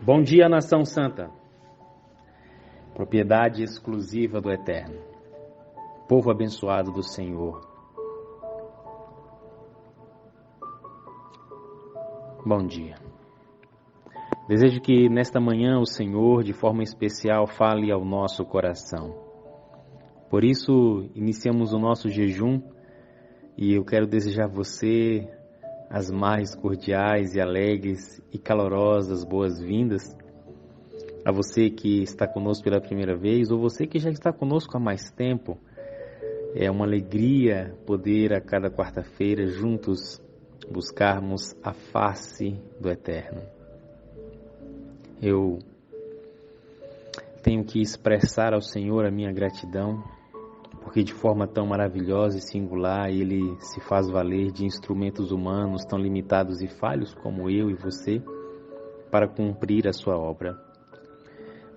Bom dia, Nação Santa, propriedade exclusiva do Eterno, povo abençoado do Senhor. Bom dia. Desejo que nesta manhã o Senhor, de forma especial, fale ao nosso coração. Por isso, iniciamos o nosso jejum e eu quero desejar a você as mais cordiais e alegres e calorosas boas-vindas. A você que está conosco pela primeira vez ou você que já está conosco há mais tempo. É uma alegria poder a cada quarta-feira juntos buscarmos a face do Eterno. Eu tenho que expressar ao Senhor a minha gratidão, porque de forma tão maravilhosa e singular Ele se faz valer de instrumentos humanos tão limitados e falhos como eu e você para cumprir a sua obra.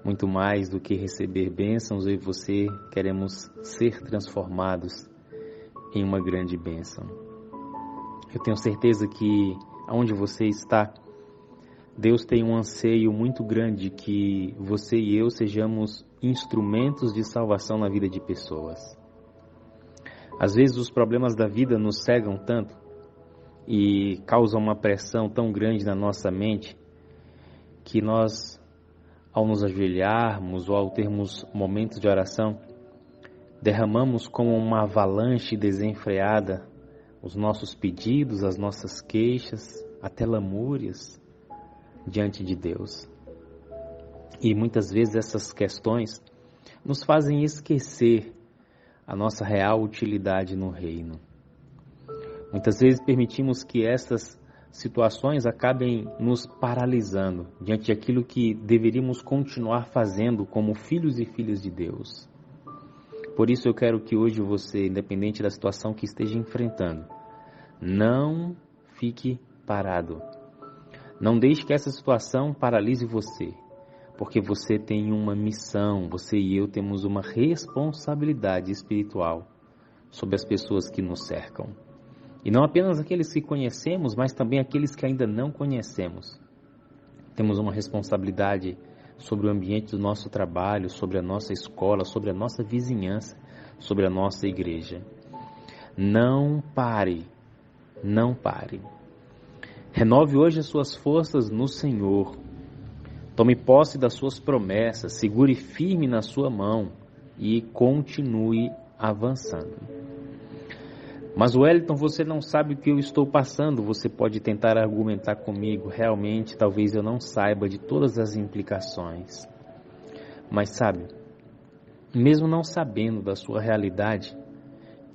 Muito mais do que receber bênçãos, eu e você queremos ser transformados em uma grande bênção. Eu tenho certeza que aonde você está, Deus tem um anseio muito grande que você e eu sejamos instrumentos de salvação na vida de pessoas. Às vezes os problemas da vida nos cegam tanto e causam uma pressão tão grande na nossa mente que nós, ao nos ajoelharmos ou ao termos momentos de oração, derramamos como uma avalanche desenfreada os nossos pedidos, as nossas queixas, até lamúrias diante de Deus. E muitas vezes essas questões nos fazem esquecer a nossa real utilidade no reino. Muitas vezes permitimos que essas situações acabem nos paralisando diante daquilo que deveríamos continuar fazendo como filhos e filhas de Deus. Por isso eu quero que hoje você, independente da situação que esteja enfrentando, não fique parado. Não deixe que essa situação paralise você, porque você tem uma missão, você e eu temos uma responsabilidade espiritual sobre as pessoas que nos cercam. E não apenas aqueles que conhecemos, mas também aqueles que ainda não conhecemos. Temos uma responsabilidade sobre o ambiente do nosso trabalho, sobre a nossa escola, sobre a nossa vizinhança, sobre a nossa igreja. Não pare, não pare. Renove hoje as suas forças no Senhor. Tome posse das suas promessas, segure firme na sua mão e continue avançando. Mas Wellington, você não sabe o que eu estou passando. Você pode tentar argumentar comigo. Realmente, talvez eu não saiba de todas as implicações. Mas sabe, mesmo não sabendo da sua realidade,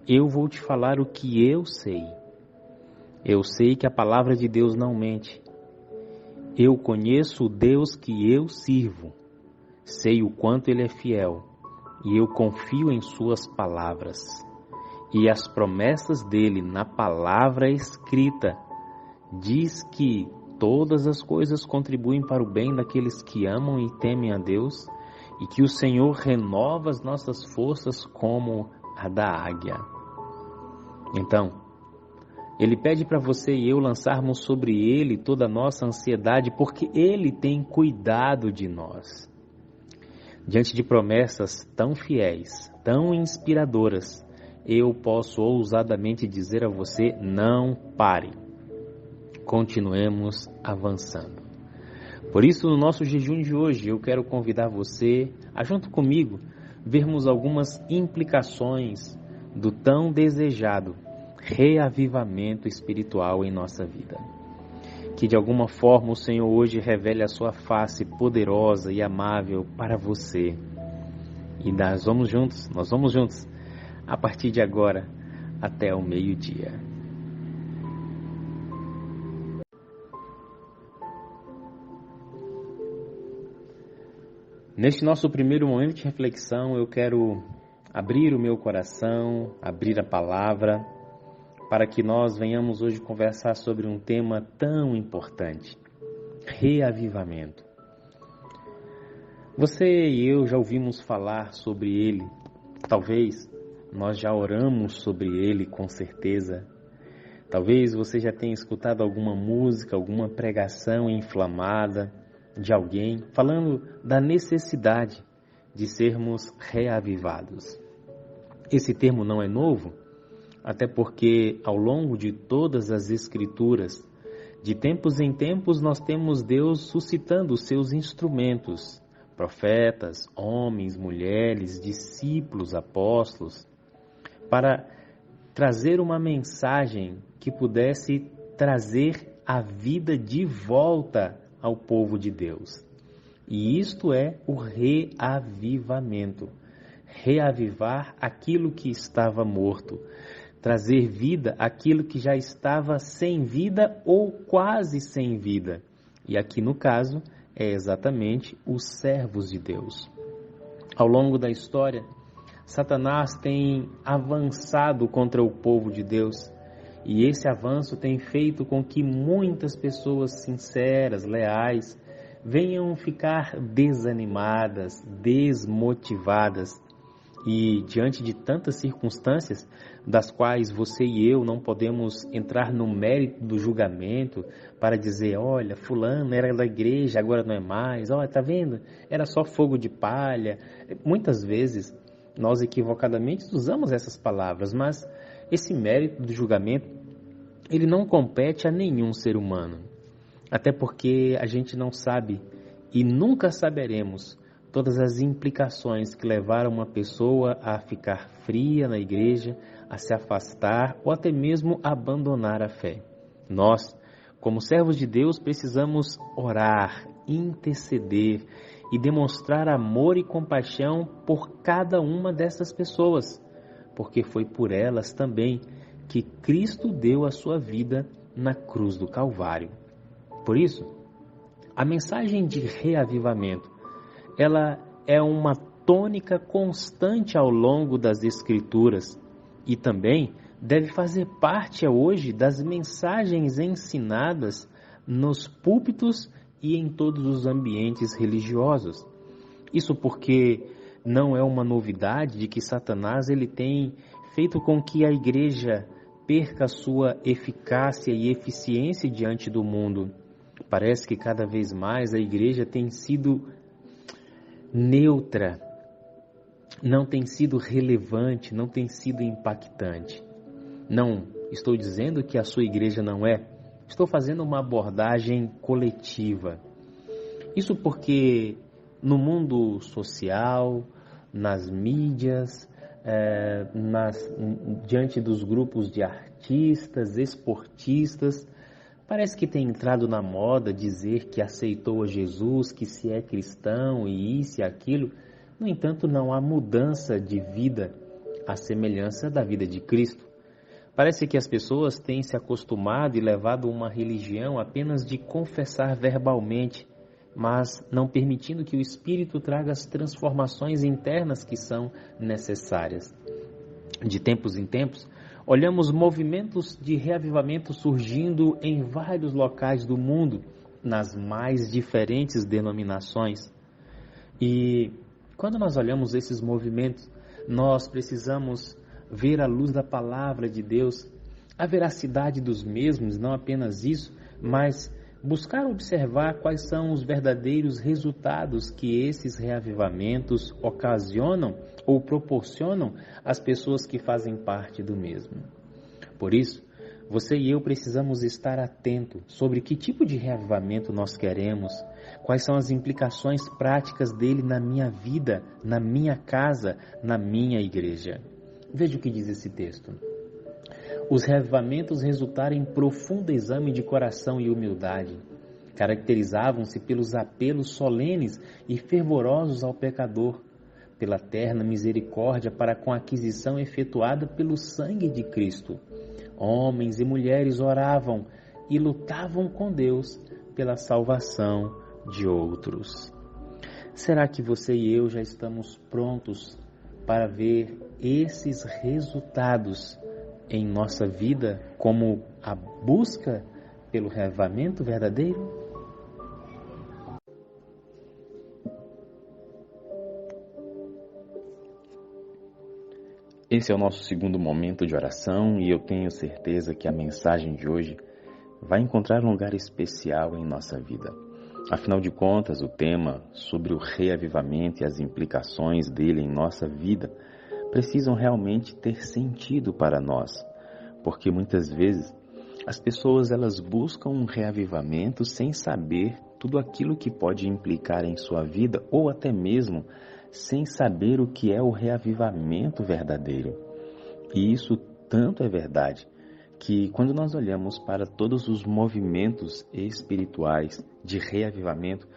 eu vou te falar o que eu sei. Eu sei que a palavra de Deus não mente. Eu conheço o Deus que eu sirvo. Sei o quanto Ele é fiel. E eu confio em suas palavras. E as promessas dele na palavra escrita diz que todas as coisas contribuem para o bem daqueles que amam e temem a Deus e que o Senhor renova as nossas forças como a da águia. Então, Ele pede para você e eu lançarmos sobre Ele toda a nossa ansiedade porque Ele tem cuidado de nós. Diante de promessas tão fiéis, tão inspiradoras, eu posso ousadamente dizer a você, não pare. Continuemos avançando. Por isso, no nosso jejum de hoje, eu quero convidar você a, junto comigo, vermos algumas implicações do tão desejado reavivamento espiritual em nossa vida. Que de alguma forma o Senhor hoje revele a sua face poderosa e amável para você. E nós vamos juntos, a partir de agora, até o meio-dia. Neste nosso primeiro momento de reflexão, eu quero abrir o meu coração, abrir a palavra, para que nós venhamos hoje conversar sobre um tema tão importante, reavivamento. Você e eu já ouvimos falar sobre ele, talvez nós já oramos sobre ele com certeza. Talvez você já tenha escutado alguma música, alguma pregação inflamada de alguém falando da necessidade de sermos reavivados. Esse termo não é novo, até porque ao longo de todas as Escrituras, de tempos em tempos, nós temos Deus suscitando os seus instrumentos, profetas, homens, mulheres, discípulos, apóstolos, para trazer uma mensagem que pudesse trazer a vida de volta ao povo de Deus. E isto é o reavivamento. Reavivar aquilo que estava morto. Trazer vida àquilo que já estava sem vida ou quase sem vida. E aqui no caso é exatamente os servos de Deus. Ao longo da história, Satanás tem avançado contra o povo de Deus. E esse avanço tem feito com que muitas pessoas sinceras, leais, venham ficar desanimadas, desmotivadas. E diante de tantas circunstâncias, das quais você e eu não podemos entrar no mérito do julgamento para dizer, olha, fulano era da igreja, agora não é mais, olha, tá vendo? Era só fogo de palha. Muitas vezes nós equivocadamente usamos essas palavras, mas esse mérito do julgamento, ele não compete a nenhum ser humano. Até porque a gente não sabe e nunca saberemos todas as implicações que levaram uma pessoa a ficar fria na igreja, a se afastar ou até mesmo abandonar a fé. Nós, como servos de Deus, precisamos orar, interceder e demonstrar amor e compaixão por cada uma dessas pessoas, porque foi por elas também que Cristo deu a sua vida na cruz do Calvário. Por isso, a mensagem de reavivamento, ela é uma tônica constante ao longo das Escrituras e também deve fazer parte hoje das mensagens ensinadas nos púlpitos e em todos os ambientes religiosos. Isso porque não é uma novidade de que Satanás ele tem feito com que a igreja perca a sua eficácia e eficiência diante do mundo. Parece que cada vez mais a igreja tem sido neutra, não tem sido relevante, não tem sido impactante. Não estou dizendo que a sua igreja não é, estou fazendo uma abordagem coletiva. Isso porque no mundo social, nas mídias, diante dos grupos de artistas, esportistas, parece que tem entrado na moda dizer que aceitou a Jesus, que se é cristão e isso e aquilo. No entanto, não há mudança de vida à semelhança da vida de Cristo. Parece que as pessoas têm se acostumado e levado uma religião apenas de confessar verbalmente, mas não permitindo que o Espírito traga as transformações internas que são necessárias. De tempos em tempos, olhamos movimentos de reavivamento surgindo em vários locais do mundo, nas mais diferentes denominações. E quando nós olhamos esses movimentos, nós precisamos ver à luz da palavra de Deus a veracidade dos mesmos, não apenas isso, mas buscar observar quais são os verdadeiros resultados que esses reavivamentos ocasionam ou proporcionam às pessoas que fazem parte do mesmo. Por isso, você e eu precisamos estar atentos sobre que tipo de reavivamento nós queremos, quais são as implicações práticas dele na minha vida, na minha casa, na minha igreja. Veja o que diz esse texto. Os reavivamentos resultaram em profundo exame de coração e humildade. Caracterizavam-se pelos apelos solenes e fervorosos ao pecador, pela terna misericórdia para com a aquisição efetuada pelo sangue de Cristo. Homens e mulheres oravam e lutavam com Deus pela salvação de outros. Será que você e eu já estamos prontos para ver esses resultados em nossa vida como a busca pelo reavivamento verdadeiro? Esse é o nosso segundo momento de oração e eu tenho certeza que a mensagem de hoje vai encontrar um lugar especial em nossa vida. Afinal de contas, o tema sobre o reavivamento e as implicações dele em nossa vida precisam realmente ter sentido para nós, porque muitas vezes as pessoas elas buscam um reavivamento sem saber tudo aquilo que pode implicar em sua vida ou até mesmo sem saber o que é o reavivamento verdadeiro. E isso tanto é verdade que quando nós olhamos para todos os movimentos espirituais de reavivamento,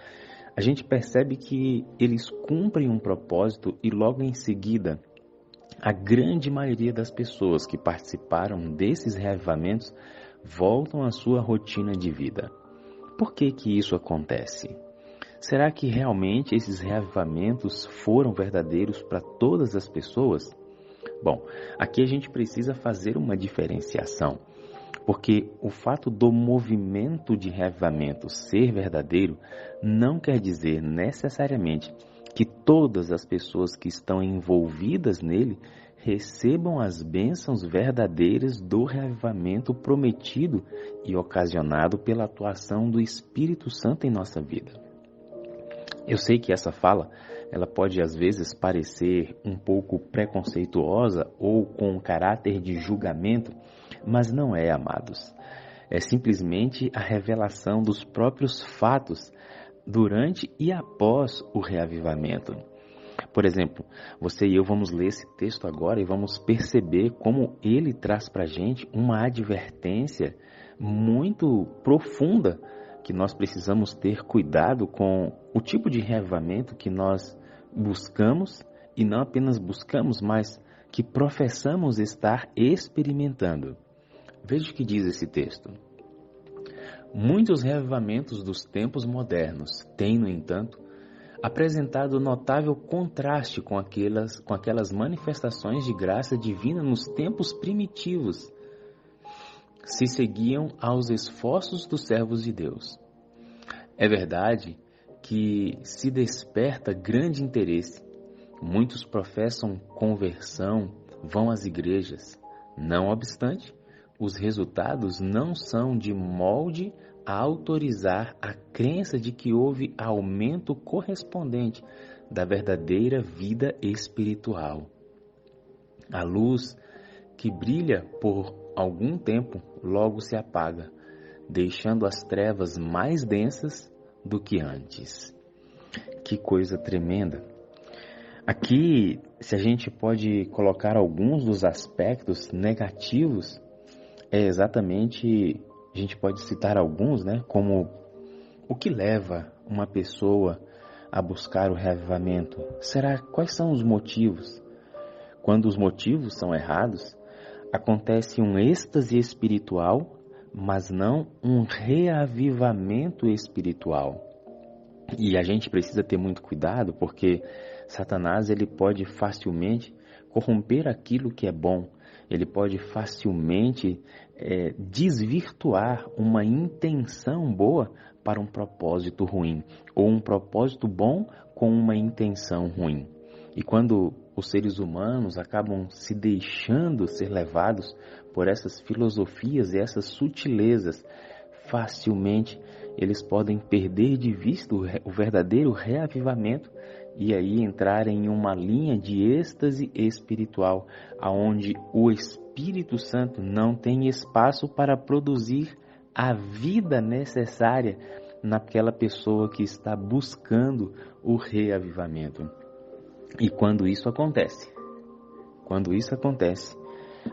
a gente percebe que eles cumprem um propósito e logo em seguida a grande maioria das pessoas que participaram desses reavivamentos voltam à sua rotina de vida. Por que que isso acontece? Será que realmente esses reavivamentos foram verdadeiros para todas as pessoas? Bom, aqui a gente precisa fazer uma diferenciação, porque o fato do movimento de reavivamento ser verdadeiro não quer dizer necessariamente que todas as pessoas que estão envolvidas nele recebam as bênçãos verdadeiras do reavivamento prometido e ocasionado pela atuação do Espírito Santo em nossa vida. Eu sei que essa fala, ela pode às vezes parecer um pouco preconceituosa ou com caráter de julgamento, mas não é, amados. É simplesmente a revelação dos próprios fatos durante e após o reavivamento. Por exemplo, você e eu vamos ler esse texto agora e vamos perceber como ele traz para a gente uma advertência muito profunda que nós precisamos ter cuidado com o tipo de reavivamento que nós buscamos e não apenas buscamos, mas que professamos estar experimentando. Veja o que diz esse texto. Muitos reavivamentos dos tempos modernos têm, no entanto, apresentado notável contraste com aquelas manifestações de graça divina nos tempos primitivos, se seguiam aos esforços dos servos de Deus. É verdade que se desperta grande interesse. Muitos professam conversão, vão às igrejas. Não obstante, os resultados não são de molde a autorizar a crença de que houve aumento correspondente da verdadeira vida espiritual. A luz que brilha por algum tempo logo se apaga, deixando as trevas mais densas do que antes. Que coisa tremenda! Aqui, se a gente pode colocar alguns dos aspectos negativos, é exatamente, a gente pode citar alguns, como o que leva uma pessoa a buscar o reavivamento. Quais são os motivos? Quando os motivos são errados, acontece um êxtase espiritual, mas não um reavivamento espiritual. E a gente precisa ter muito cuidado, porque Satanás ele pode facilmente corromper aquilo que é bom. Ele pode facilmente desvirtuar uma intenção boa para um propósito ruim, ou um propósito bom com uma intenção ruim. E quando os seres humanos acabam se deixando ser levados por essas filosofias e essas sutilezas, facilmente eles podem perder de vista o verdadeiro reavivamento e aí entrar em uma linha de êxtase espiritual, aonde o Espírito Santo não tem espaço para produzir a vida necessária naquela pessoa que está buscando o reavivamento. E quando isso acontece,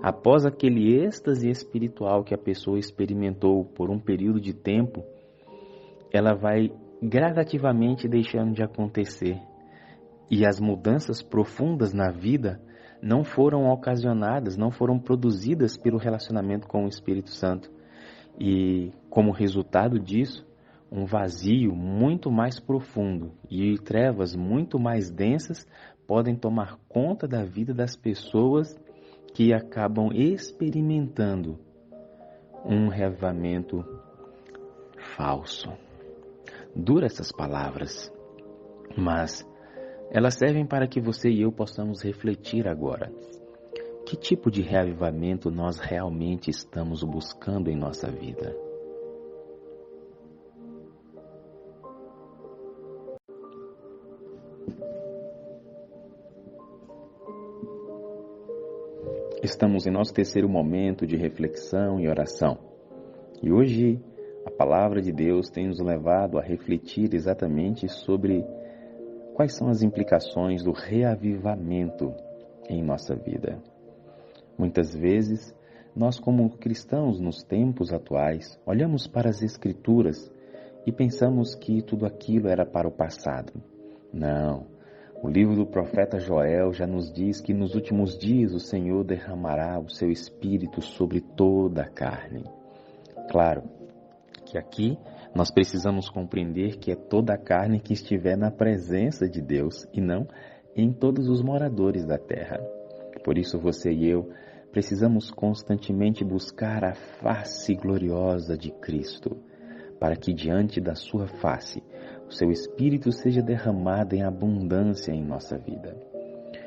após aquele êxtase espiritual que a pessoa experimentou por um período de tempo, ela vai gradativamente deixando de acontecer. E as mudanças profundas na vida não foram ocasionadas, não foram produzidas pelo relacionamento com o Espírito Santo. E como resultado disso, um vazio muito mais profundo e trevas muito mais densas podem tomar conta da vida das pessoas que acabam experimentando um reavivamento falso. Dura essas palavras, mas elas servem para que você e eu possamos refletir agora. Que tipo de reavivamento nós realmente estamos buscando em nossa vida? Estamos em nosso terceiro momento de reflexão e oração. E hoje a palavra de Deus tem nos levado a refletir exatamente sobre quais são as implicações do reavivamento em nossa vida. Muitas vezes, nós como cristãos nos tempos atuais, olhamos para as Escrituras e pensamos que tudo aquilo era para o passado. Não. O livro do profeta Joel já nos diz que nos últimos dias o Senhor derramará o seu Espírito sobre toda a carne. Claro que aqui nós precisamos compreender que é toda a carne que estiver na presença de Deus e não em todos os moradores da terra. Por isso você e eu precisamos constantemente buscar a face gloriosa de Cristo, para que diante da sua face o seu Espírito seja derramado em abundância em nossa vida.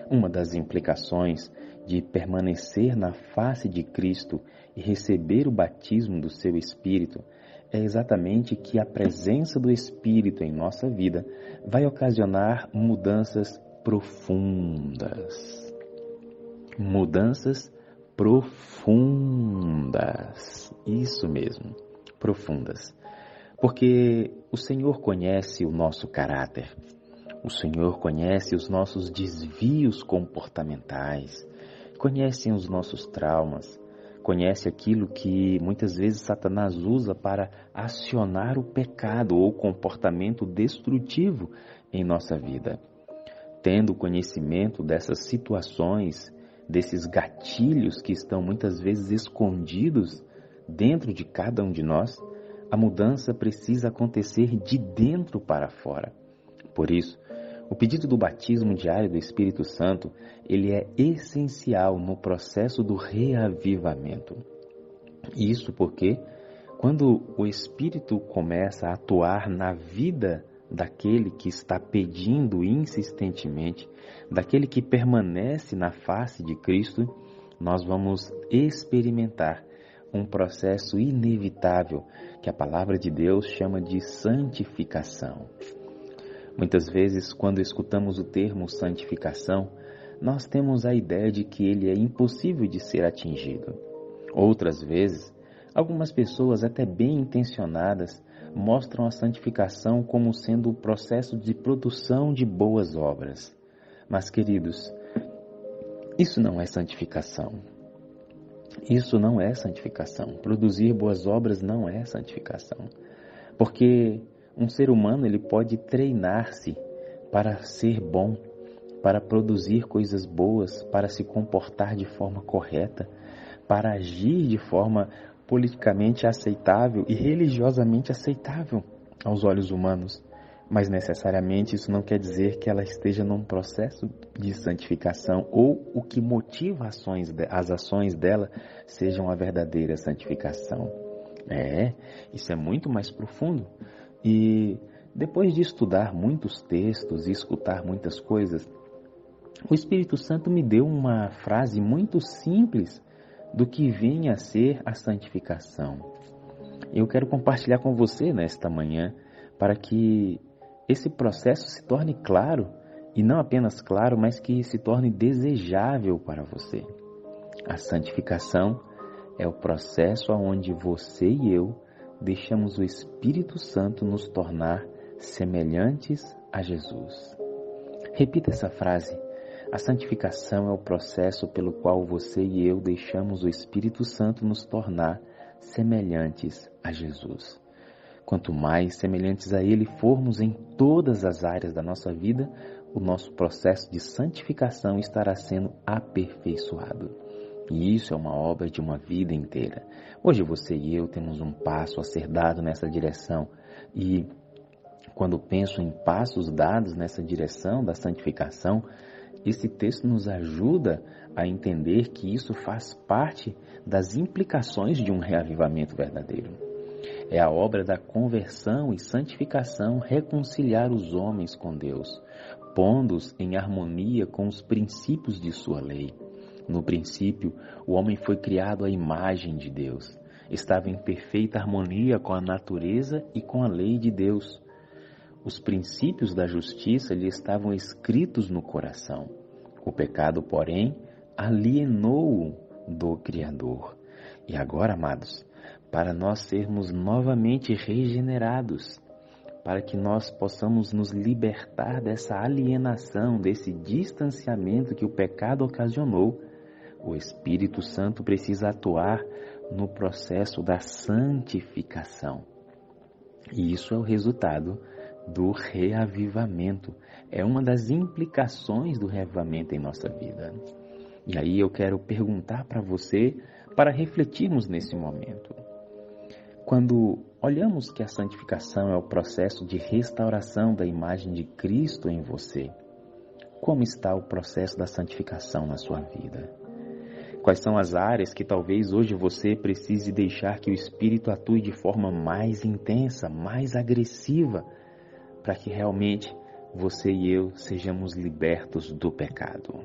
Uma das implicações de permanecer na face de Cristo e receber o batismo do seu Espírito é exatamente que a presença do Espírito em nossa vida vai ocasionar mudanças profundas. Mudanças profundas. Isso mesmo, profundas. Porque o Senhor conhece o nosso caráter, o Senhor conhece os nossos desvios comportamentais, conhece os nossos traumas, conhece aquilo que muitas vezes Satanás usa para acionar o pecado ou comportamento destrutivo em nossa vida. Tendo conhecimento dessas situações, desses gatilhos que estão muitas vezes escondidos dentro de cada um de nós, a mudança precisa acontecer de dentro para fora. Por isso, o pedido do batismo diário do Espírito Santo, ele é essencial no processo do reavivamento. Isso porque, quando o Espírito começa a atuar na vida daquele que está pedindo insistentemente, daquele que permanece na face de Cristo, nós vamos experimentar um processo inevitável que a palavra de Deus chama de santificação. Muitas vezes, quando escutamos o termo santificação, nós temos a ideia de que ele é impossível de ser atingido. Outras vezes, algumas pessoas até bem intencionadas mostram a santificação como sendo o processo de produção de boas obras. Mas, queridos, isso não é santificação. Isso não é santificação. Produzir boas obras não é santificação. Porque um ser humano ele pode treinar-se para ser bom, para produzir coisas boas, para se comportar de forma correta, para agir de forma politicamente aceitável e religiosamente aceitável aos olhos humanos. Mas necessariamente isso não quer dizer que ela esteja num processo de santificação ou o que motiva as ações dela sejam a verdadeira santificação. Isso é muito mais profundo. E depois de estudar muitos textos e escutar muitas coisas, o Espírito Santo me deu uma frase muito simples do que vem a ser a santificação. Eu quero compartilhar com você nesta manhã para que esse processo se torne claro, e não apenas claro, mas que se torne desejável para você. A santificação é o processo onde você e eu deixamos o Espírito Santo nos tornar semelhantes a Jesus. Repita essa frase. A santificação é o processo pelo qual você e eu deixamos o Espírito Santo nos tornar semelhantes a Jesus. Quanto mais semelhantes a Ele formos em todas as áreas da nossa vida, o nosso processo de santificação estará sendo aperfeiçoado. E isso é uma obra de uma vida inteira. Hoje você e eu temos um passo a ser dado nessa direção. E quando penso em passos dados nessa direção da santificação, esse texto nos ajuda a entender que isso faz parte das implicações de um reavivamento verdadeiro. É a obra da conversão e santificação reconciliar os homens com Deus, pondo-os em harmonia com os princípios de sua lei. No princípio, o homem foi criado à imagem de Deus. Estava em perfeita harmonia com a natureza e com a lei de Deus. Os princípios da justiça lhe estavam escritos no coração. O pecado, porém, alienou-o do Criador. E agora, amados, para nós sermos novamente regenerados, para que nós possamos nos libertar dessa alienação, desse distanciamento que o pecado ocasionou, o Espírito Santo precisa atuar no processo da santificação. E isso é o resultado do reavivamento. É uma das implicações do reavivamento em nossa vida. E aí eu quero perguntar para você, para refletirmos nesse momento. Quando olhamos que a santificação é o processo de restauração da imagem de Cristo em você, como está o processo da santificação na sua vida? Quais são as áreas que talvez hoje você precise deixar que o Espírito atue de forma mais intensa, mais agressiva, para que realmente você e eu sejamos libertos do pecado?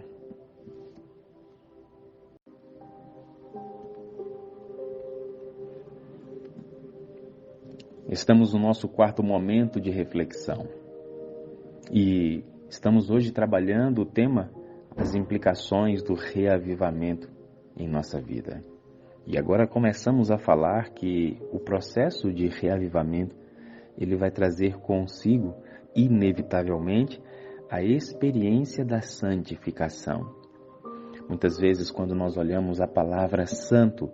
Estamos no nosso quarto momento de reflexão e estamos hoje trabalhando o tema, as implicações do reavivamento em nossa vida. E agora começamos a falar que o processo de reavivamento, ele vai trazer consigo, inevitavelmente, a experiência da santificação. Muitas vezes, quando nós olhamos a palavra santo,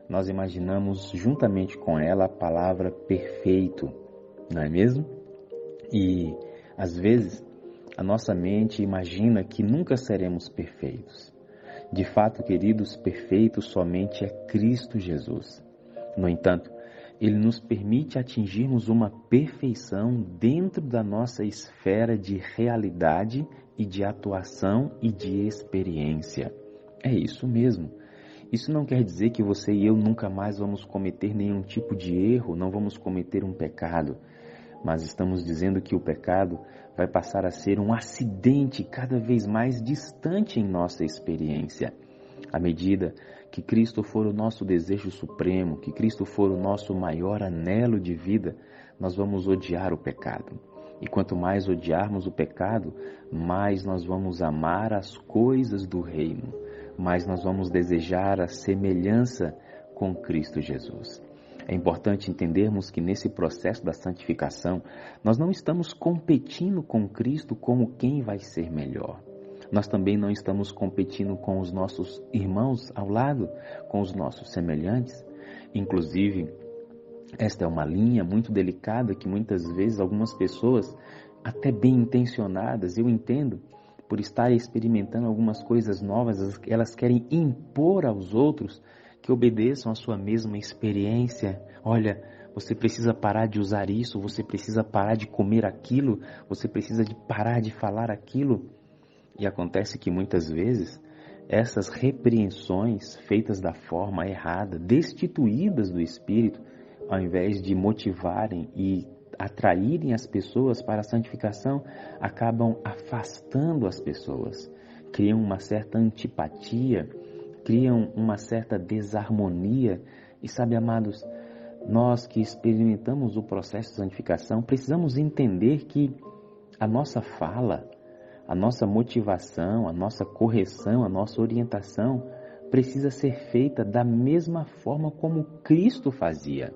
nós imaginamos juntamente com ela a palavra perfeito, não é mesmo? E, às vezes, a nossa mente imagina que nunca seremos perfeitos. De fato, queridos, perfeito somente é Cristo Jesus. No entanto, Ele nos permite atingirmos uma perfeição dentro da nossa esfera de realidade e de atuação e de experiência. É isso mesmo. Isso não quer dizer que você e eu nunca mais vamos cometer nenhum tipo de erro, não vamos cometer um pecado. Mas estamos dizendo que o pecado vai passar a ser um acidente cada vez mais distante em nossa experiência. À medida que Cristo for o nosso desejo supremo, que Cristo for o nosso maior anelo de vida, nós vamos odiar o pecado. E quanto mais odiarmos o pecado, mais nós vamos amar as coisas do reino, mais nós vamos desejar a semelhança com Cristo Jesus. É importante entendermos que nesse processo da santificação, nós não estamos competindo com Cristo como quem vai ser melhor. Nós também não estamos competindo com os nossos irmãos ao lado, com os nossos semelhantes. Inclusive, esta é uma linha muito delicada que muitas vezes algumas pessoas, até bem intencionadas, eu entendo, por estarem experimentando algumas coisas novas, elas querem impor aos outros que obedeçam à sua mesma experiência. Olha, você precisa parar de usar isso, você precisa parar de comer aquilo, você precisa de parar de falar aquilo. E acontece que muitas vezes essas repreensões feitas da forma errada, destituídas do Espírito, ao invés de motivarem e atraírem as pessoas para a santificação, acabam afastando as pessoas, criam uma certa antipatia, criam uma certa desarmonia. E sabe, amados, nós que experimentamos o processo de santificação, precisamos entender que a nossa fala, a nossa motivação, a nossa correção, a nossa orientação precisa ser feita da mesma forma como Cristo fazia,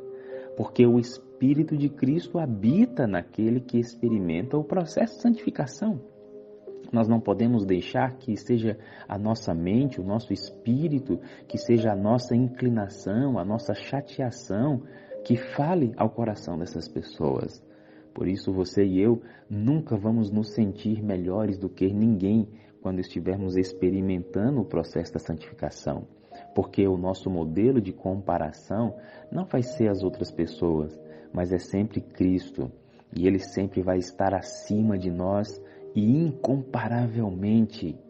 porque o Espírito de Cristo habita naquele que experimenta o processo de santificação. Nós não podemos deixar que seja a nossa mente, o nosso espírito, que seja a nossa inclinação, a nossa chateação, que fale ao coração dessas pessoas. Por isso, você e eu nunca vamos nos sentir melhores do que ninguém quando estivermos experimentando o processo da santificação. Porque o nosso modelo de comparação não vai ser as outras pessoas, mas é sempre Cristo. E Ele sempre vai estar acima de nós e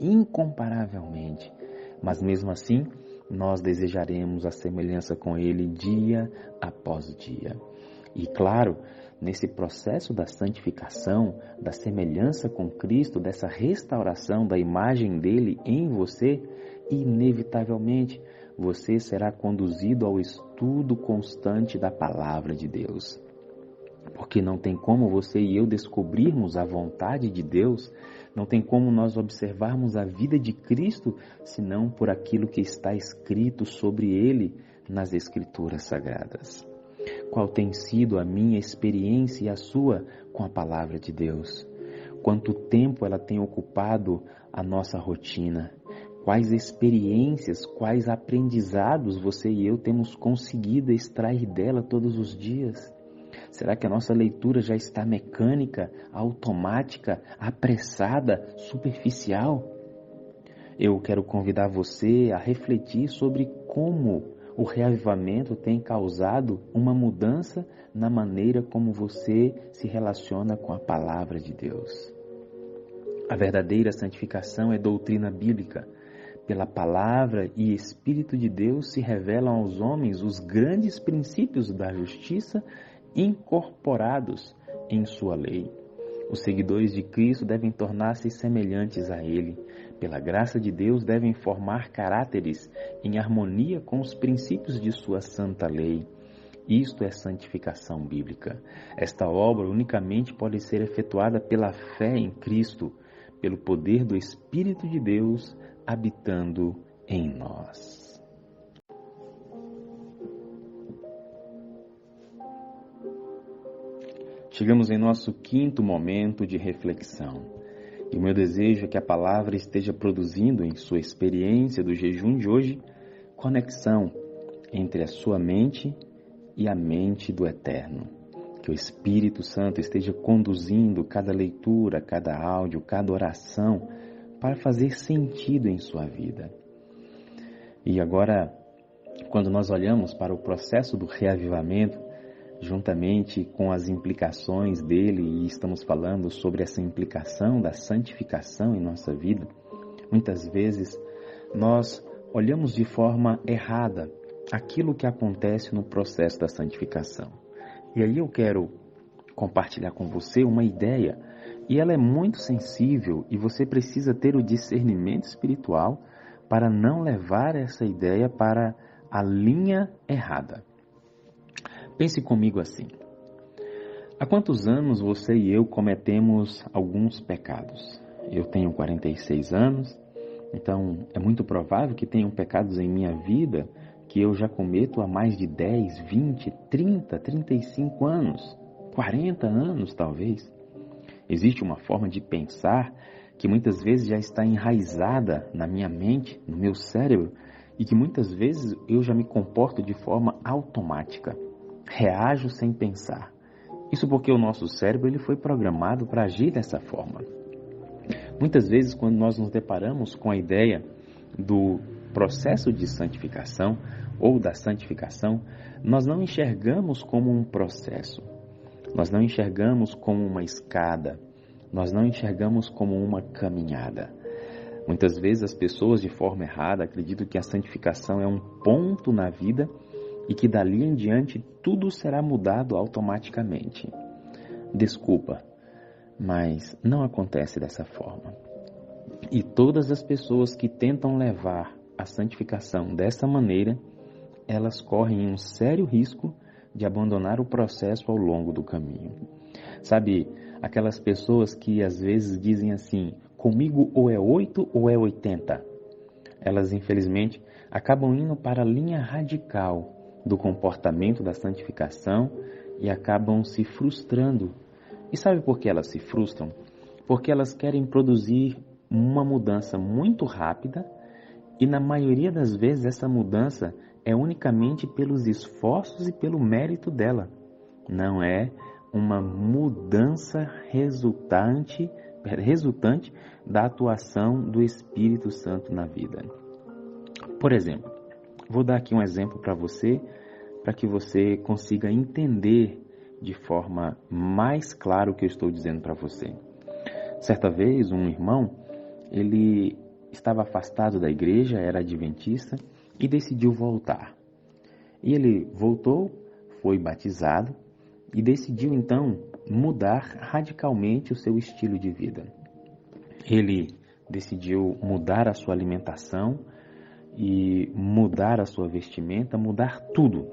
incomparavelmente. Mas mesmo assim, nós desejaremos a semelhança com Ele dia após dia. E claro, nesse processo da santificação, da semelhança com Cristo, dessa restauração da imagem dele em você, inevitavelmente você será conduzido ao estudo constante da palavra de Deus. Porque não tem como você e eu descobrirmos a vontade de Deus, não tem como nós observarmos a vida de Cristo, senão por aquilo que está escrito sobre Ele nas Escrituras Sagradas. Qual tem sido a minha experiência e a sua com a Palavra de Deus? Quanto tempo ela tem ocupado a nossa rotina? Quais experiências, quais aprendizados você e eu temos conseguido extrair dela todos os dias? Será que a nossa leitura já está mecânica, automática, apressada, superficial? Eu quero convidar você a refletir sobre como o reavivamento tem causado uma mudança na maneira como você se relaciona com a palavra de Deus. A verdadeira santificação é doutrina bíblica. Pela palavra e Espírito de Deus se revelam aos homens os grandes princípios da justiça incorporados em sua lei. Os seguidores de Cristo devem tornar-se semelhantes a Ele. Pela graça de Deus, devem formar caráteres em harmonia com os princípios de sua santa lei. Isto é santificação bíblica. Esta obra unicamente pode ser efetuada pela fé em Cristo, pelo poder do Espírito de Deus habitando em nós. Chegamos em nosso quinto momento de reflexão. E o meu desejo é que a palavra esteja produzindo em sua experiência do jejum de hoje conexão entre a sua mente e a mente do Eterno. Que o Espírito Santo esteja conduzindo cada leitura, cada áudio, cada oração para fazer sentido em sua vida. E agora, quando nós olhamos para o processo do reavivamento, juntamente com as implicações dele, e estamos falando sobre essa implicação da santificação em nossa vida, muitas vezes nós olhamos de forma errada aquilo que acontece no processo da santificação. E aí eu quero compartilhar com você uma ideia, e ela é muito sensível, e você precisa ter o discernimento espiritual para não levar essa ideia para a linha errada. Pense comigo assim. Há quantos anos você e eu cometemos alguns pecados? Eu tenho 46 anos, então é muito provável que tenham pecados em minha vida que eu já cometo há mais de 10, 20, 30, 35 anos, 40 anos talvez. Existe uma forma de pensar que muitas vezes já está enraizada na minha mente, no meu cérebro, e que muitas vezes eu já me comporto de forma automática. Reajo sem pensar. Isso porque o nosso cérebro ele foi programado para agir dessa forma. Muitas vezes, quando nós nos deparamos com a ideia do processo de santificação ou da santificação, nós não enxergamos como um processo. Nós não enxergamos como uma escada. Nós não enxergamos como uma caminhada. Muitas vezes as pessoas, de forma errada, acreditam que a santificação é um ponto na vida e que dali em diante tudo será mudado automaticamente. Desculpa, mas não acontece dessa forma. E todas as pessoas que tentam levar a santificação dessa maneira, elas correm um sério risco de abandonar o processo ao longo do caminho. Sabe, aquelas pessoas que às vezes dizem assim, comigo ou é 8 ou é 80. Elas infelizmente acabam indo para a linha radical do comportamento da santificação e acabam se frustrando. E sabe por que elas se frustram? Porque elas querem produzir uma mudança muito rápida e na maioria das vezes essa mudança é unicamente pelos esforços e pelo mérito dela. Não é uma mudança resultante da atuação do Espírito Santo na vida. Por exemplo, vou dar aqui um exemplo para que você consiga entender de forma mais clara o que eu estou dizendo para você. Certa vez, um irmão, ele estava afastado da igreja, era adventista, e decidiu voltar. E ele voltou, foi batizado, e decidiu então mudar radicalmente o seu estilo de vida. Ele decidiu mudar a sua alimentação e mudar a sua vestimenta, mudar tudo.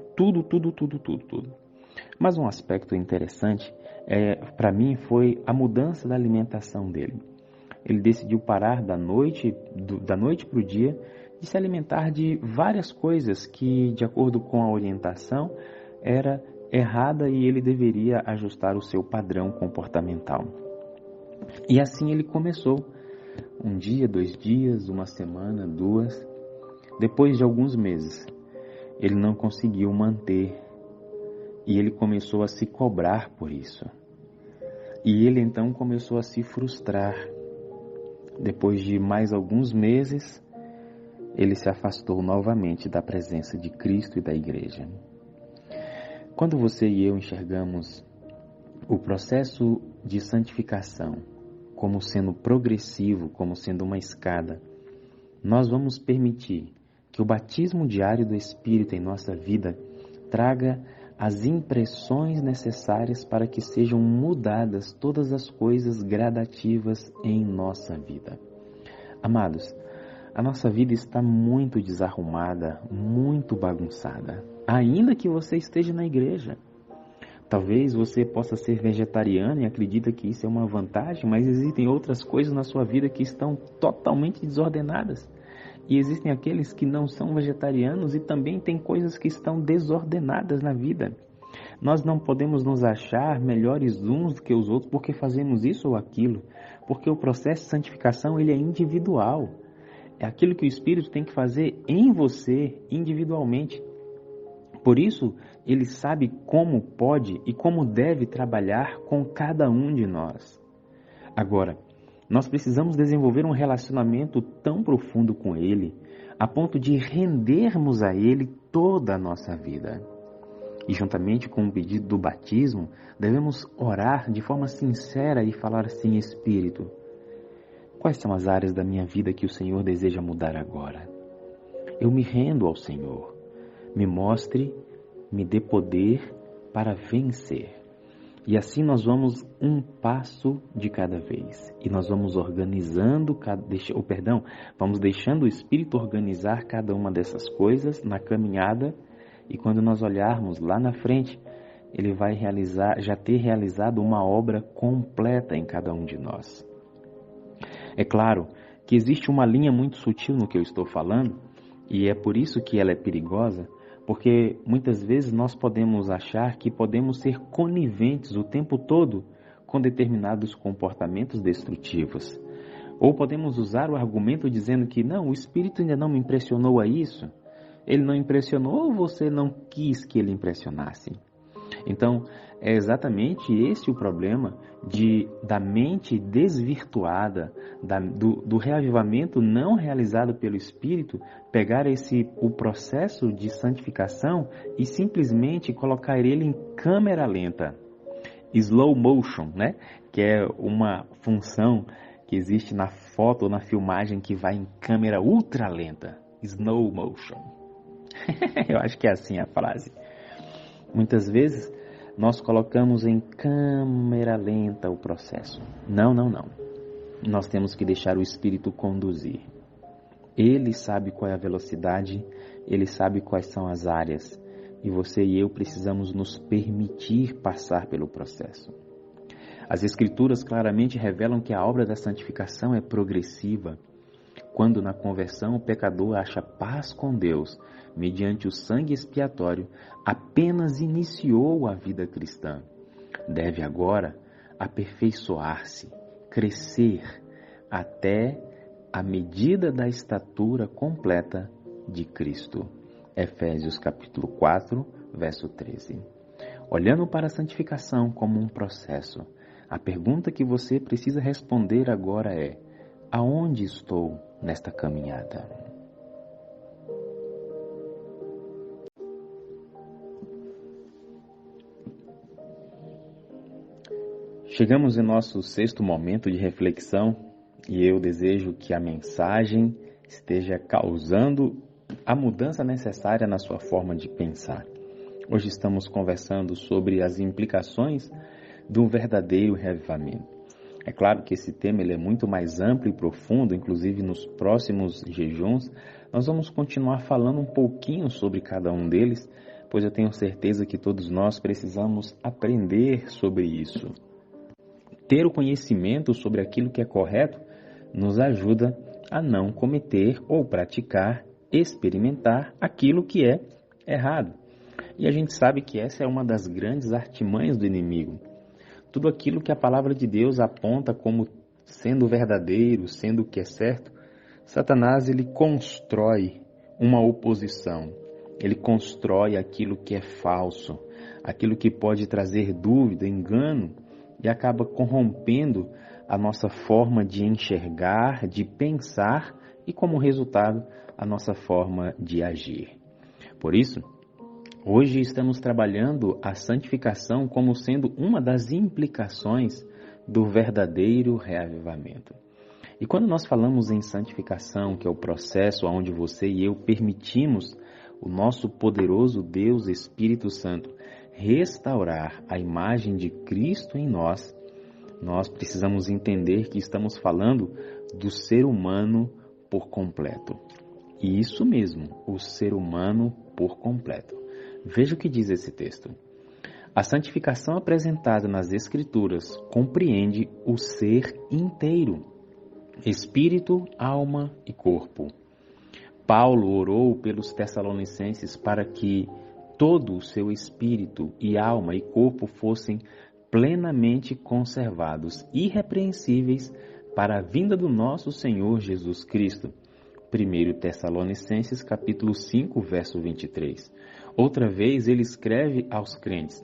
Mas um aspecto interessante, para mim, foi a mudança da alimentação dele. Ele decidiu parar da noite para o dia, de se alimentar de várias coisas que, de acordo com a orientação, era errada e ele deveria ajustar o seu padrão comportamental. E assim ele começou. Um dia, 2 dias, uma semana, 2. Depois de alguns meses, ele não conseguiu manter e ele começou a se cobrar por isso. E ele então começou a se frustrar. Depois de mais alguns meses, ele se afastou novamente da presença de Cristo e da igreja. Quando você e eu enxergamos o processo de santificação como sendo progressivo, como sendo uma escada, nós vamos permitir que o batismo diário do Espírito em nossa vida traga as impressões necessárias para que sejam mudadas todas as coisas gradativas em nossa vida. Amados, a nossa vida está muito desarrumada, muito bagunçada, ainda que você esteja na igreja. Talvez você possa ser vegetariano e acredita que isso é uma vantagem, mas existem outras coisas na sua vida que estão totalmente desordenadas. E existem aqueles que não são vegetarianos e também tem coisas que estão desordenadas na vida. Nós não podemos nos achar melhores uns do que os outros porque fazemos isso ou aquilo, porque o processo de santificação ele é individual. É aquilo que o Espírito tem que fazer em você individualmente. Por isso, ele sabe como pode e como deve trabalhar com cada um de nós. Agora, nós precisamos desenvolver um relacionamento tão profundo com ele, a ponto de rendermos a ele toda a nossa vida. E juntamente com o pedido do batismo, devemos orar de forma sincera e falar assim: Espírito, quais são as áreas da minha vida que o Senhor deseja mudar agora? Eu me rendo ao Senhor. Me mostre, me dê poder para vencer. E assim nós vamos um passo de cada vez. E nós vamos vamos deixando o Espírito organizar cada uma dessas coisas na caminhada. E quando nós olharmos lá na frente, ele vai já ter realizado uma obra completa em cada um de nós. É claro que existe uma linha muito sutil no que eu estou falando, e é por isso que ela é perigosa, porque muitas vezes nós podemos achar que podemos ser coniventes o tempo todo com determinados comportamentos destrutivos. Ou podemos usar o argumento dizendo que não, o Espírito ainda não me impressionou a isso. Ele não impressionou ou você não quis que ele impressionasse? Então, é exatamente esse o problema da mente desvirtuada, do reavivamento não realizado pelo Espírito, pegar o processo de santificação e simplesmente colocar ele em câmera lenta. Slow motion, né? Que é uma função que existe na foto ou na filmagem que vai em câmera ultra lenta. Slow motion. Eu acho que é assim a frase. Muitas vezes nós colocamos em câmera lenta o processo. Não. Nós temos que deixar o Espírito conduzir. Ele sabe qual é a velocidade, ele sabe quais são as áreas. E você e eu precisamos nos permitir passar pelo processo. As Escrituras claramente revelam que a obra da santificação é progressiva. Quando na conversão o pecador acha paz com Deus, mediante o sangue expiatório, apenas iniciou a vida cristã. Deve agora aperfeiçoar-se, crescer, até a medida da estatura completa de Cristo. Efésios capítulo 4, verso 13. Olhando para a santificação como um processo, a pergunta que você precisa responder agora é: aonde estou nesta caminhada? Chegamos em nosso 6º momento de reflexão e eu desejo que a mensagem esteja causando a mudança necessária na sua forma de pensar. Hoje estamos conversando sobre as implicações do verdadeiro reavivamento. É claro que esse tema ele é muito mais amplo e profundo, inclusive nos próximos jejuns nós vamos continuar falando um pouquinho sobre cada um deles, pois eu tenho certeza que todos nós precisamos aprender sobre isso. Ter o conhecimento sobre aquilo que é correto nos ajuda a não cometer ou praticar, experimentar aquilo que é errado. E a gente sabe que essa é uma das grandes artimanhas do inimigo. Tudo aquilo que a palavra de Deus aponta como sendo verdadeiro, sendo o que é certo, Satanás ele constrói uma oposição. Ele constrói aquilo que é falso, aquilo que pode trazer dúvida, engano, e acaba corrompendo a nossa forma de enxergar, de pensar e, como resultado, a nossa forma de agir. Por isso, hoje estamos trabalhando a santificação como sendo uma das implicações do verdadeiro reavivamento. E quando nós falamos em santificação, que é o processo onde você e eu permitimos o nosso poderoso Deus Espírito Santo restaurar a imagem de Cristo em nós, nós precisamos entender que estamos falando do ser humano por completo. E isso mesmo, o ser humano por completo. Veja o que diz esse texto. A santificação apresentada nas Escrituras compreende o ser inteiro, espírito, alma e corpo. Paulo orou pelos Tessalonicenses para que todo o seu espírito e alma e corpo fossem plenamente conservados, irrepreensíveis para a vinda do nosso Senhor Jesus Cristo. 1 Tessalonicenses capítulo 5, verso 23. Outra vez ele escreve aos crentes: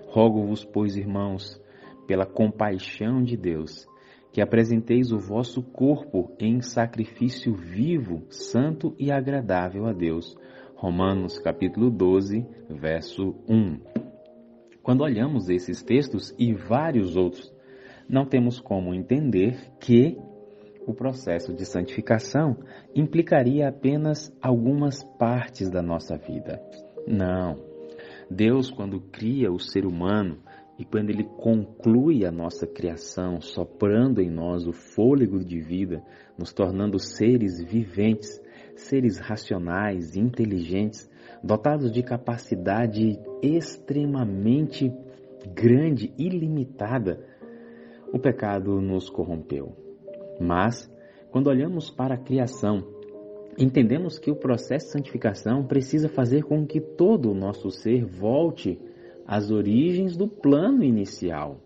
Rogo-vos, pois, irmãos, pela compaixão de Deus, que apresenteis o vosso corpo em sacrifício vivo, santo e agradável a Deus. Romanos capítulo 12, verso 1. Quando olhamos esses textos e vários outros, não temos como entender que o processo de santificação implicaria apenas algumas partes da nossa vida. Não. Deus, quando cria o ser humano e quando Ele conclui a nossa criação, soprando em nós o fôlego de vida, nos tornando seres viventes, seres racionais, inteligentes, dotados de capacidade extremamente grande, ilimitada, o pecado nos corrompeu. Mas, quando olhamos para a criação, entendemos que o processo de santificação precisa fazer com que todo o nosso ser volte às origens do plano inicial,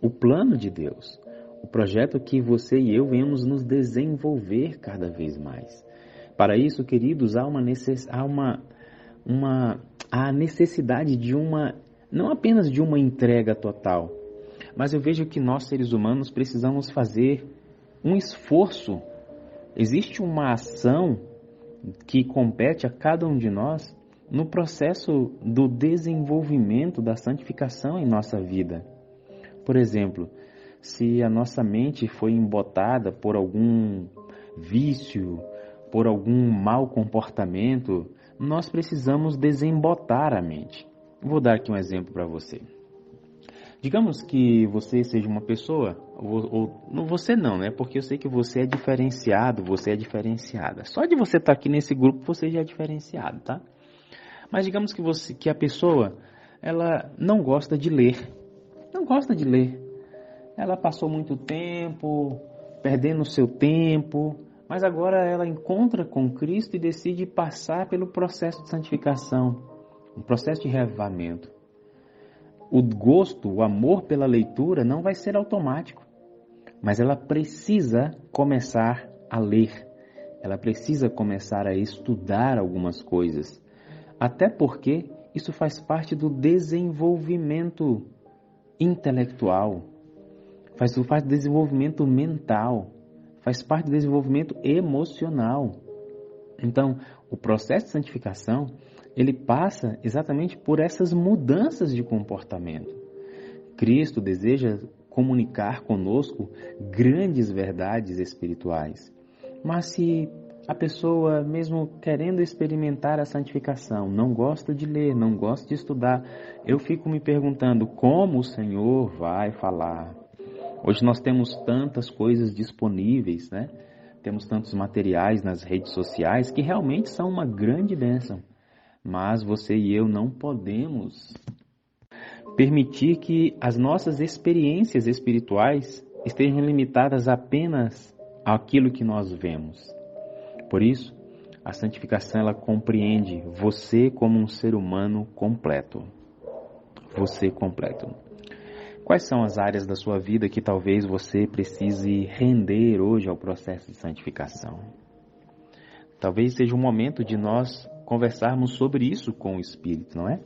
o plano de Deus, o projeto que você e eu venhamos nos desenvolver cada vez mais. Para isso, queridos, há a necessidade de não apenas de uma entrega total, mas eu vejo que nós, seres humanos, precisamos fazer um esforço. Existe uma ação que compete a cada um de nós no processo do desenvolvimento da santificação em nossa vida. Por exemplo, se a nossa mente foi embotada por algum vício, por algum mau comportamento, nós precisamos desembotar a mente. Vou dar aqui um exemplo para você. Digamos que você seja uma pessoa, ou você não, né? Porque eu sei que você é diferenciado, você é diferenciada. Só de você estar aqui nesse grupo, você já é diferenciado, tá? Mas digamos que a pessoa, ela não gosta de ler. Não gosta de ler. Ela passou muito tempo perdendo o seu tempo, mas agora ela encontra com Cristo e decide passar pelo processo de santificação, um processo de reavivamento. O gosto, o amor pela leitura não vai ser automático, mas ela precisa começar a ler, ela precisa começar a estudar algumas coisas, até porque isso faz parte do desenvolvimento intelectual, faz parte do desenvolvimento mental, faz parte do desenvolvimento emocional. Então, o processo de santificação, ele passa exatamente por essas mudanças de comportamento. Cristo deseja comunicar conosco grandes verdades espirituais. Mas se a pessoa, mesmo querendo experimentar a santificação, não gosta de ler, não gosta de estudar, eu fico me perguntando como o Senhor vai falar. Hoje nós temos tantas coisas disponíveis, né? Temos tantos materiais nas redes sociais que realmente são uma grande bênção. Mas você e eu não podemos permitir que as nossas experiências espirituais estejam limitadas apenas àquilo que nós vemos. Por isso, a santificação ela compreende você como um ser humano completo. Você completo. Quais são as áreas da sua vida que talvez você precise render hoje ao processo de santificação? Talvez seja o momento de nós conversarmos sobre isso com o Espírito, não é?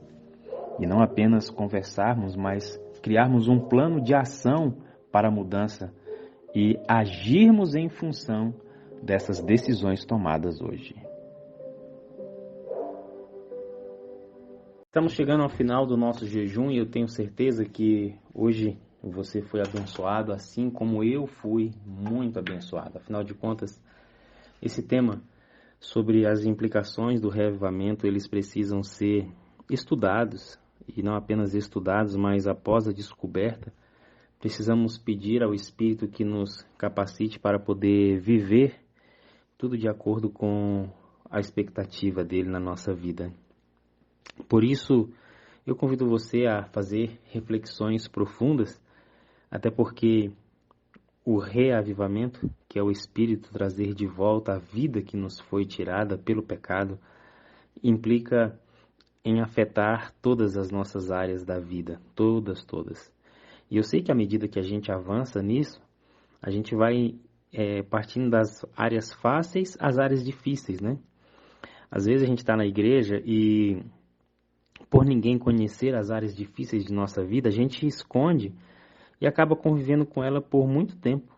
E não apenas conversarmos, mas criarmos um plano de ação para a mudança e agirmos em função dessas decisões tomadas hoje. Estamos chegando ao final do nosso jejum e eu tenho certeza que hoje você foi abençoado, assim como eu fui muito abençoado. Afinal de contas, esse tema sobre as implicações do reavivamento, eles precisam ser estudados, e não apenas estudados, mas após a descoberta, precisamos pedir ao Espírito que nos capacite para poder viver tudo de acordo com a expectativa dele na nossa vida. Por isso, eu convido você a fazer reflexões profundas, até porque o reavivamento, que é o Espírito trazer de volta a vida que nos foi tirada pelo pecado, implica em afetar todas as nossas áreas da vida, todas. E eu sei que à medida que a gente avança nisso, a gente vai partindo das áreas fáceis às áreas difíceis, né? Às vezes a gente está na igreja e, por ninguém conhecer as áreas difíceis de nossa vida, a gente esconde e acaba convivendo com ela por muito tempo.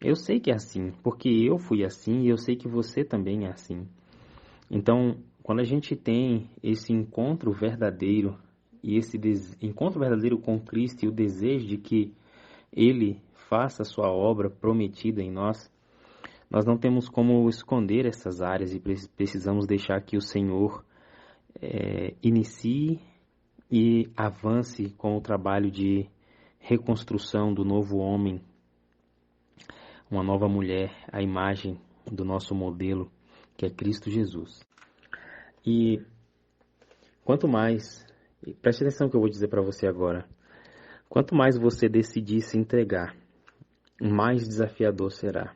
Eu sei que é assim, porque eu fui assim e eu sei que você também é assim. Então, quando a gente tem esse encontro verdadeiro e esse encontro verdadeiro com Cristo e o desejo de que Ele faça a sua obra prometida em nós, nós não temos como esconder essas áreas e precisamos deixar que o Senhor inicie e avance com o trabalho de reconstrução do novo homem, uma nova mulher, a imagem do nosso modelo, que é Cristo Jesus. E quanto mais, preste atenção no que eu vou dizer para você agora, quanto mais você decidir se entregar, mais desafiador será.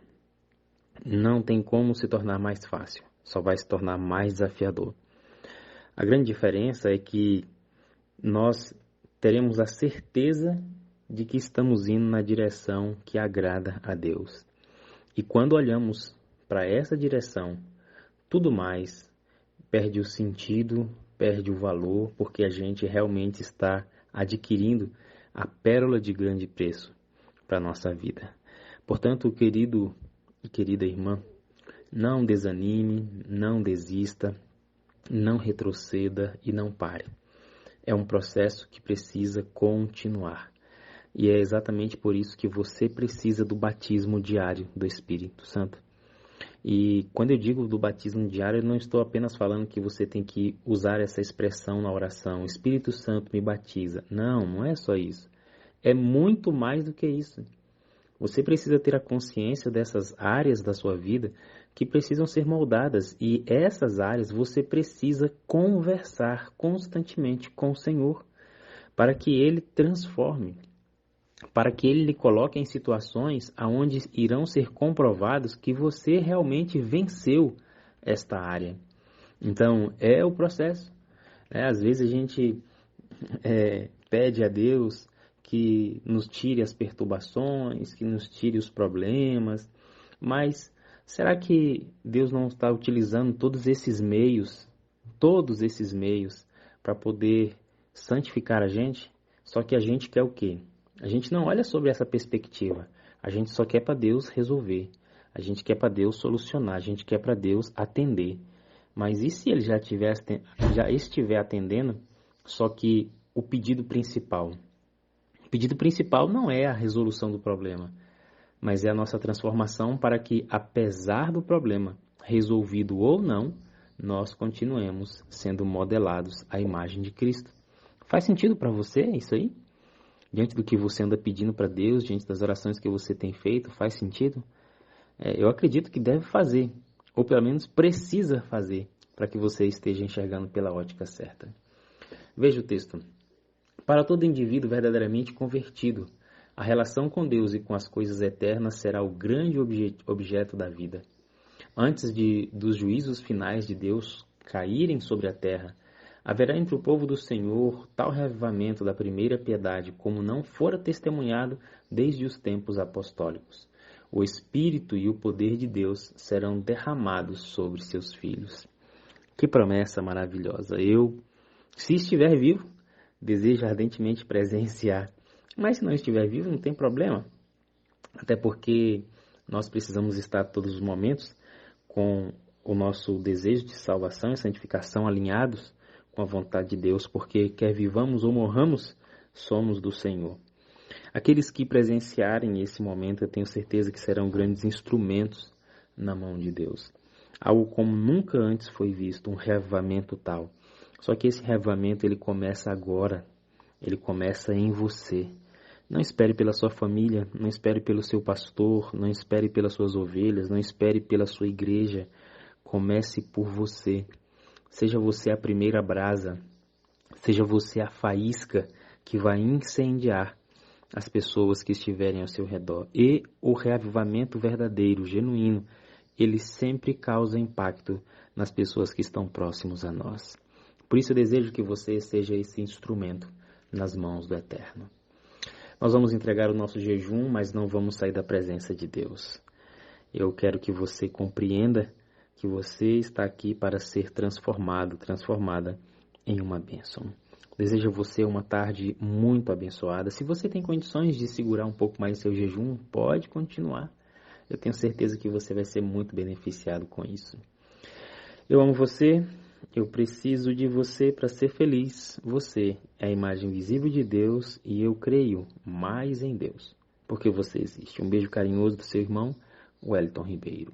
Não tem como se tornar mais fácil, só vai se tornar mais desafiador. A grande diferença é que nós teremos a certeza de que estamos indo na direção que agrada a Deus. E quando olhamos para essa direção, tudo mais perde o sentido, perde o valor, porque a gente realmente está adquirindo a pérola de grande preço para a nossa vida. Portanto, querido e querida irmã, não desanime, não desista, não retroceda e não pare. É um processo que precisa continuar. E é exatamente por isso que você precisa do batismo diário do Espírito Santo. E quando eu digo do batismo diário, eu não estou apenas falando que você tem que usar essa expressão na oração, Espírito Santo me batiza. Não é só isso. É muito mais do que isso. Você precisa ter a consciência dessas áreas da sua vida que precisam ser moldadas. E essas áreas você precisa conversar constantemente com o Senhor para que Ele transforme, para que Ele lhe coloque em situações onde irão ser comprovados que você realmente venceu esta área. Então, é o processo. Às vezes a gente pede a Deus que nos tire as perturbações, que nos tire os problemas, mas será que Deus não está utilizando todos esses meios para poder santificar a gente? Só que a gente quer o quê? A gente não olha sobre essa perspectiva. A gente só quer para Deus resolver. A gente quer para Deus solucionar. A gente quer para Deus atender. Mas e se Ele já estiver atendendo, só que o pedido principal? O pedido principal não é a resolução do problema, mas é a nossa transformação para que, apesar do problema, resolvido ou não, nós continuemos sendo modelados à imagem de Cristo. Faz sentido para você isso aí? Diante do que você anda pedindo para Deus, diante das orações que você tem feito, faz sentido? Eu acredito que deve fazer, ou pelo menos precisa fazer, para que você esteja enxergando pela ótica certa. Veja o texto. Para todo indivíduo verdadeiramente convertido, a relação com Deus e com as coisas eternas será o grande objeto da vida. Antes dos juízos finais de Deus caírem sobre a terra, haverá entre o povo do Senhor tal reavivamento da primeira piedade como não fora testemunhado desde os tempos apostólicos. O Espírito e o poder de Deus serão derramados sobre seus filhos. Que promessa maravilhosa! Eu, se estiver vivo, desejo ardentemente presenciar. Mas se não estiver vivo, não tem problema. Até porque nós precisamos estar todos os momentos com o nosso desejo de salvação e santificação alinhados com a vontade de Deus, porque quer vivamos ou morramos, somos do Senhor. Aqueles que presenciarem esse momento, eu tenho certeza que serão grandes instrumentos na mão de Deus. Algo como nunca antes foi visto, um reavivamento tal. Só que esse reavivamento, ele começa agora, ele começa em você. Não espere pela sua família, não espere pelo seu pastor, não espere pelas suas ovelhas, não espere pela sua igreja. Comece por você. Seja você a primeira brasa, seja você a faísca que vai incendiar as pessoas que estiverem ao seu redor. E o reavivamento verdadeiro, genuíno, ele sempre causa impacto nas pessoas que estão próximos a nós. Por isso eu desejo que você seja esse instrumento nas mãos do Eterno. Nós vamos entregar o nosso jejum, mas não vamos sair da presença de Deus. Eu quero que você compreenda que você está aqui para ser transformado, transformada em uma bênção. Desejo a você uma tarde muito abençoada. Se você tem condições de segurar um pouco mais seu jejum, pode continuar. Eu tenho certeza que você vai ser muito beneficiado com isso. Eu amo você. Eu preciso de você para ser feliz. Você é a imagem visível de Deus e eu creio mais em Deus, porque você existe. Um beijo carinhoso do seu irmão, Wellington Ribeiro.